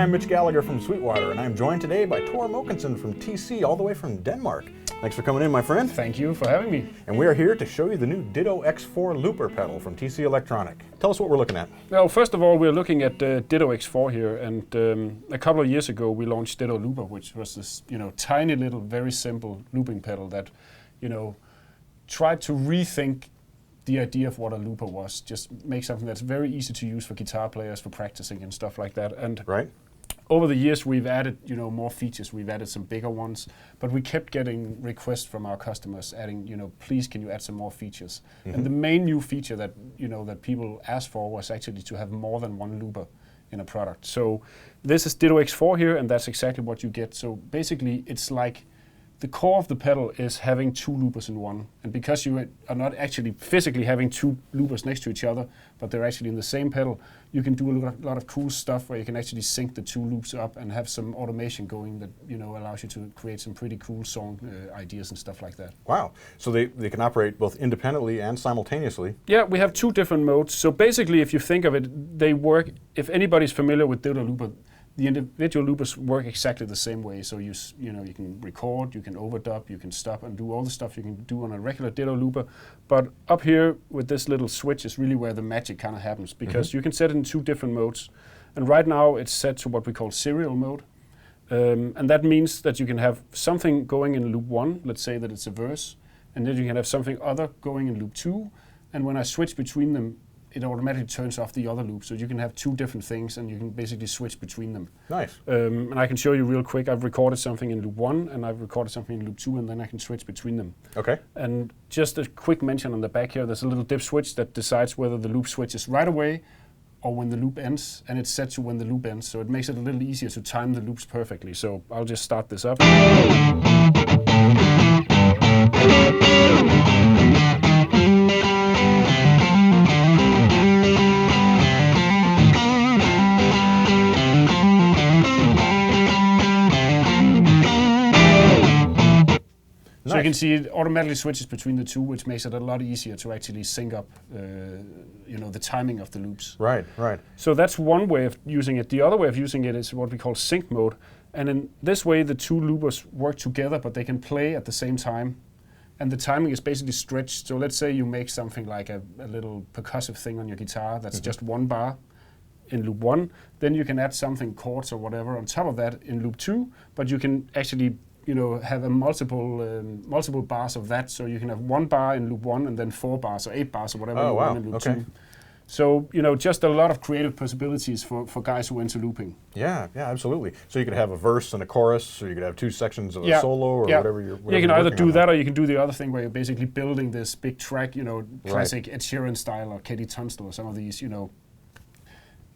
I'm Mitch Gallagher from Sweetwater, and I'm joined today by Mogensen from TC, all the way from Denmark. Thanks for coming in, my friend. Thank you for having me. And we are here to show you the new Ditto X4 looper pedal from TC Electronic. Tell us what we're looking at. Well, first of all, we're looking at Ditto X4 here, and a couple of years ago we launched Ditto Looper, which was this, tiny little, very simple looping pedal that, tried to rethink the idea of what a looper was. Just make something that's very easy to use for guitar players, for practicing and stuff like that. And right. Over the years, we've added, more features. We've added some bigger ones, but we kept getting requests from our customers adding, please, can you add some more features? Mm-hmm. And the main new feature that, that people asked for was actually to have more than one looper in a product. So this is Ditto X4 here, and that's exactly what you get. So basically, it's like the core of the pedal is having two loopers in one. And because you are not actually physically having two loopers next to each other, but they're actually in the same pedal, you can do a lot of cool stuff where you can actually sync the two loops up and have some automation going that allows you to create some pretty cool song ideas and stuff like that. Wow. So they can operate both independently and simultaneously. Yeah, we have two different modes. So basically, if you think of it, they work, if anybody's familiar with Ditto Looper, the individual loopers work exactly the same way. So you can record, you can overdub, you can stop and do all the stuff you can do on a regular Ditto looper. But up here with this little switch is really where the magic kind of happens, because you can set it in two different modes. And right now it's set to what we call serial mode. And that means that you can have something going in loop 1, let's say that it's a verse, and then you can have something other going in loop 2. And when I switch between them, it automatically turns off the other loop. So you can have two different things and you can basically switch between them. Nice. And I can show you real quick. I've recorded something in loop 1 and I've recorded something in loop 2, and then I can switch between them. Okay. And just a quick mention on the back here, there's a little dip switch that decides whether the loop switches right away or when the loop ends, and it's set to when the loop ends. So it makes it a little easier to time the loops perfectly. So I'll just start this up. So you can see it automatically switches between the two, which makes it a lot easier to actually sync up, the timing of the loops. Right, right. So that's one way of using it. The other way of using it is what we call sync mode. And in this way, the two loopers work together, but they can play at the same time. And the timing is basically stretched. So let's say you make something like a little percussive thing on your guitar that's just one bar in loop 1. Then you can add something, chords or whatever, on top of that in loop 2. But you can actually have a multiple bars of that, so you can have one bar in loop 1 and then 4 bars or 8 bars or whatever you want in loop 2. So, just a lot of creative possibilities for guys who are into looping. Yeah, absolutely. So you could have a verse and a chorus, or you could have two sections of a solo or whatever you're you can either do that or you can do the other thing where you're basically building this big track, classic Ed Sheeran style or Katie Tunstall or some of these,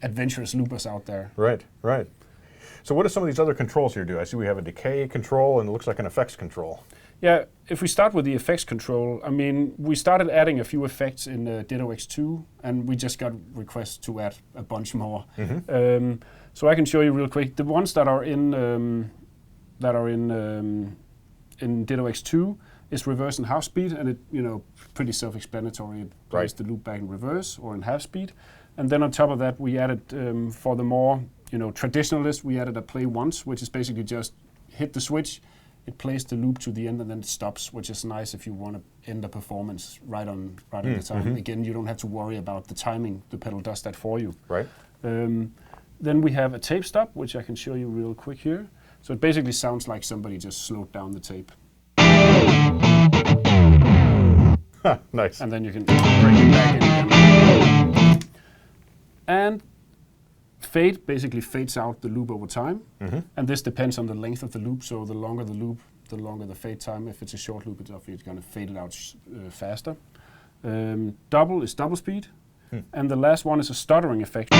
adventurous loopers out there. Right, right. So what do some of these other controls here do? I see we have a decay control and it looks like an effects control. Yeah, if we start with the effects control, we started adding a few effects in Ditto X2, and we just got requests to add a bunch more. So I can show you real quick. The ones that are in Ditto X2 is reverse and half speed, and it pretty self-explanatory. It plays the loop back in reverse or in half speed, and then on top of that we added for the more traditionalist, we added a play once, which is basically just hit the switch, it plays the loop to the end and then it stops, which is nice if you want to end the performance right on the time. Again, you don't have to worry about the timing. The pedal does that for you. Right. Then we have a tape stop, which I can show you real quick here. So it basically sounds like somebody just slowed down the tape. Nice. And then you can bring it back in again. And fade basically fades out the loop over time, and this depends on the length of the loop. So the longer the loop, the longer the fade time. If it's a short loop, it's obviously going to fade it out faster. Double is double speed, and the last one is a stuttering effect.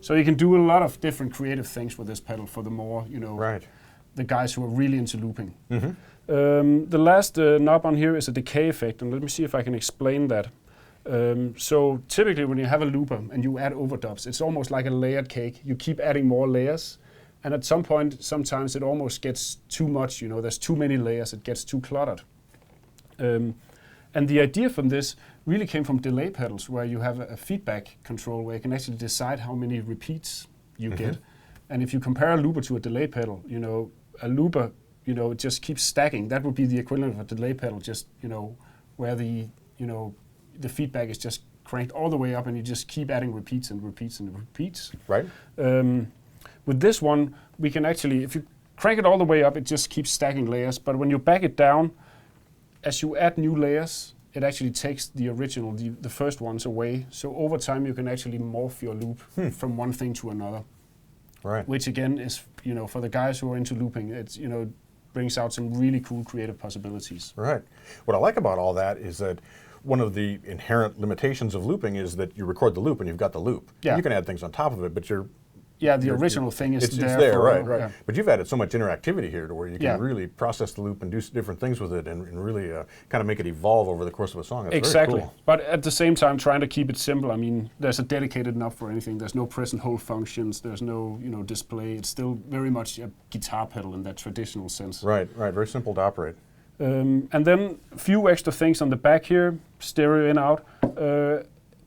So you can do a lot of different creative things with this pedal for the more, the guys who are really into looping. The last knob on here is a decay effect, and let me see if I can explain that. So typically when you have a looper and you add overdubs, it's almost like a layered cake. You keep adding more layers, and at some point, sometimes it almost gets too much, there's too many layers, it gets too cluttered. And the idea from this really came from delay pedals, where you have a feedback control where you can actually decide how many repeats you get. And if you compare a looper to a delay pedal, a looper, it just keeps stacking. That would be the equivalent of a delay pedal, just, where the feedback is just cranked all the way up and you just keep adding repeats and repeats and repeats. Right. With this one, we can actually, if you crank it all the way up, it just keeps stacking layers. But when you back it down, as you add new layers, it actually takes the original, the first ones away. So over time, you can actually morph your loop from one thing to another. Right. Which again is, for the guys who are into looping, it's, brings out some really cool creative possibilities. Right. What I like about all that is that one of the inherent limitations of looping is that you record the loop and you've got the loop. Yeah. You can add things on top of it, but the original thing is it's there. there, right. Yeah. But you've added so much interactivity here to where you can really process the loop and do different things with it and really kind of make it evolve over the course of a song. That's exactly. very cool. But at the same time, trying to keep it simple. I mean, there's a dedicated knob for anything. There's no press and hold functions. There's no, display. It's still very much a guitar pedal in that traditional sense. Right. Very simple to operate. And then a few extra things on the back here, stereo in, out.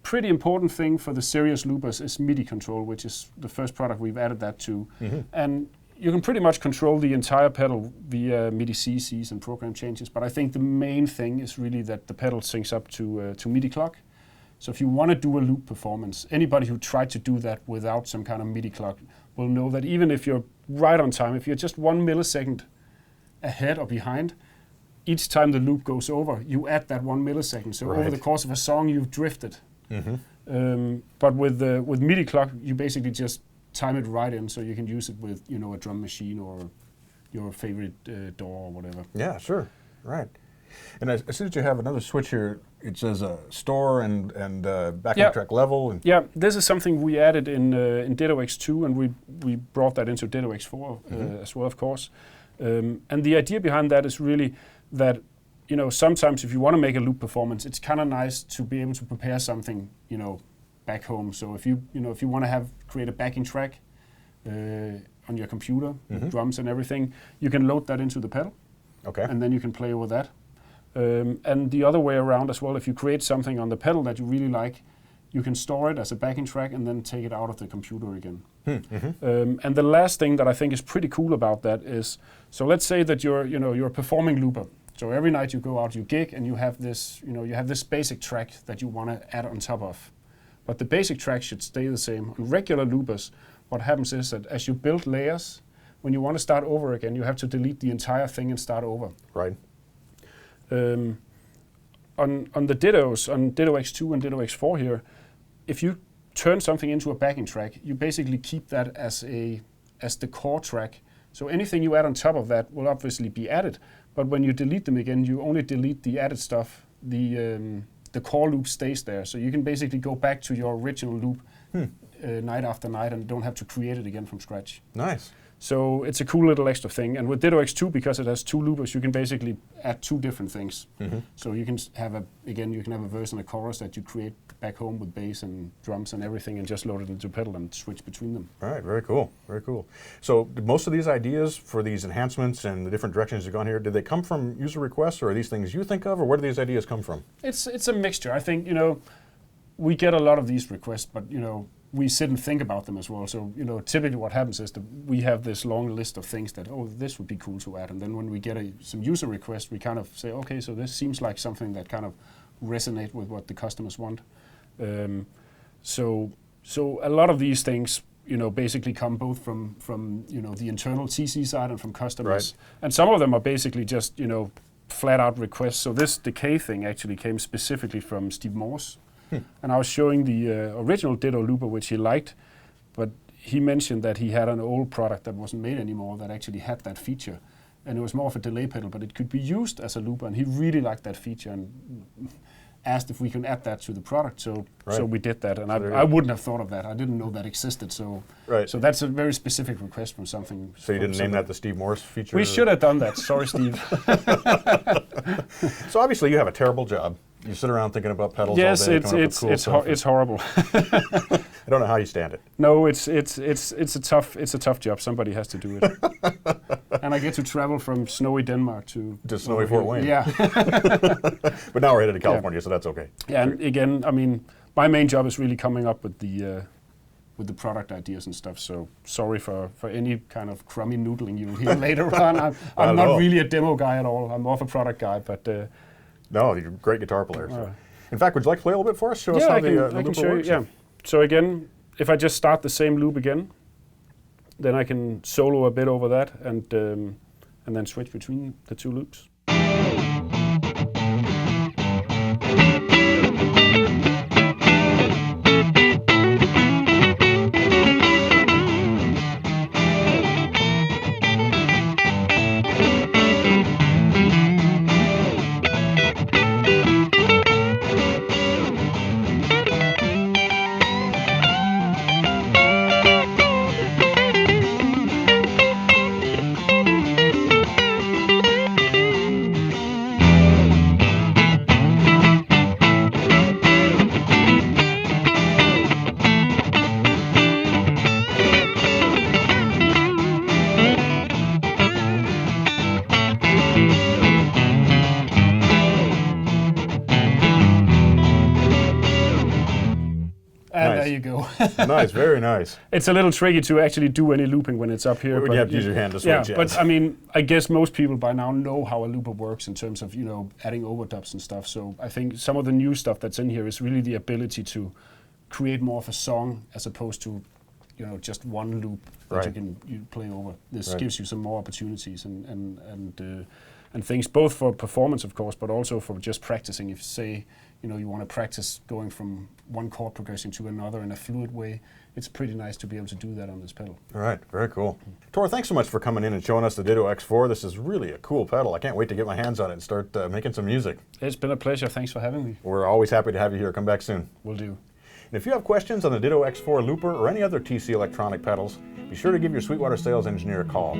Pretty important thing for the serious loopers is MIDI control, which is the first product we've added that to. And you can pretty much control the entire pedal via MIDI CCs and program changes, but I think the main thing is really that the pedal syncs up to MIDI clock. So if you want to do a loop performance, anybody who tried to do that without some kind of MIDI clock will know that even if you're right on time, if you're just 1 millisecond ahead or behind, each time the loop goes over, you add that 1 millisecond. So over the course of a song, you've drifted. But with MIDI clock, you basically just time it right in, so you can use it with a drum machine or your favorite DAW or whatever. Yeah, sure, right. And I see that you have another switch here. It says store and backing track level. And this is something we added in Ditto X2, and we brought that into Ditto X4 as well, of course. And the idea behind that is really that sometimes if you want to make a loop performance, it's kind of nice to be able to prepare something, back home. So if you want to create a backing track on your computer, with drums and everything, you can load that into the pedal. Okay. And then you can play with that. And the other way around as well, if you create something on the pedal that you really like, you can store it as a backing track and then take it out of the computer again. And the last thing that I think is pretty cool about that is, so let's say that you're a performing looper. So every night you go out, you gig, and you have this, this basic track that you want to add on top of. But the basic track should stay the same. On regular loopers, what happens is that as you build layers, when you want to start over again, you have to delete the entire thing and start over. Right. On the Dittos, on Ditto X2 and Ditto X4 here, if you turn something into a backing track, you basically keep that as the core track. So anything you add on top of that will obviously be added. But when you delete them again, you only delete the added stuff. The core loop stays there. So you can basically go back to your original loop night after night and don't have to create it again from scratch. Nice. So it's a cool little extra thing. And with Ditto X2, because it has 2 loopers, you can basically add 2 different things. So you can have a verse and a chorus that you create back home with bass and drums and everything, and just load it into pedal and switch between them. All right, very cool, very cool. So did most of these ideas for these enhancements and the different directions you've gone here, did they come from user requests, or are these things you think of, or where do these ideas come from? It's a mixture. I think, we get a lot of these requests, but, we sit and think about them as well. So, typically what happens is that we have this long list of things that, this would be cool to add. And then when we get some user requests, we kind of say, okay, so this seems like something that kind of resonate with what the customers want. So a lot of these things, basically come both from the internal TC side and from customers. Right. And some of them are basically just, flat out requests. So this decay thing actually came specifically from Steve Morse. And I was showing the original Ditto Looper, which he liked, but he mentioned that he had an old product that wasn't made anymore that actually had that feature. And it was more of a delay pedal, but it could be used as a looper, and he really liked that feature and asked if we can add that to the product. So we did that, and I wouldn't have thought of that. I didn't know that existed. So that's a very specific request from something. So you didn't name that the Steve Morse feature? We should have done that. Sorry, Steve. So obviously you have a terrible job. You sit around thinking about pedals all day. It's horrible. I don't know how you stand it. No, it's a tough job. Somebody has to do it. And And I get to travel from snowy Denmark to snowy Fort Wayne. Yeah. But now we're headed to California, so that's okay. Yeah, and again, I mean, my main job is really coming up with the product ideas and stuff. So sorry for any kind of crummy noodling you'll hear later on. I'm not really a demo guy at all. I'm more of a product guy, but no, you're a great guitar player. So. In fact, would you like to play a little bit for us? Show us yeah, how I the can looper show works? you. Yeah. So again, if I just start the same loop again, then I can solo a bit over that and then switch between the two loops. There you go. Nice, very nice. It's a little tricky to actually do any looping when it's up here. When you have to use your hand to switch. Yeah, but I mean, I guess most people by now know how a looper works in terms of, adding overdubs and stuff. So I think some of the new stuff that's in here is really the ability to create more of a song as opposed to, just one loop that you can play over. This gives you some more opportunities and things, both for performance, of course, but also for just practicing. If, say, you want to practice going from one chord progression to another in a fluid way, it's pretty nice to be able to do that on this pedal. All right, very cool. Tor, thanks so much for coming in and showing us the Ditto X4. This is really a cool pedal. I can't wait to get my hands on it and start making some music. It's been a pleasure. Thanks for having me. We're always happy to have you here. Come back soon. Will do. And if you have questions on the Ditto X4 looper or any other TC electronic pedals, be sure to give your Sweetwater sales engineer a call.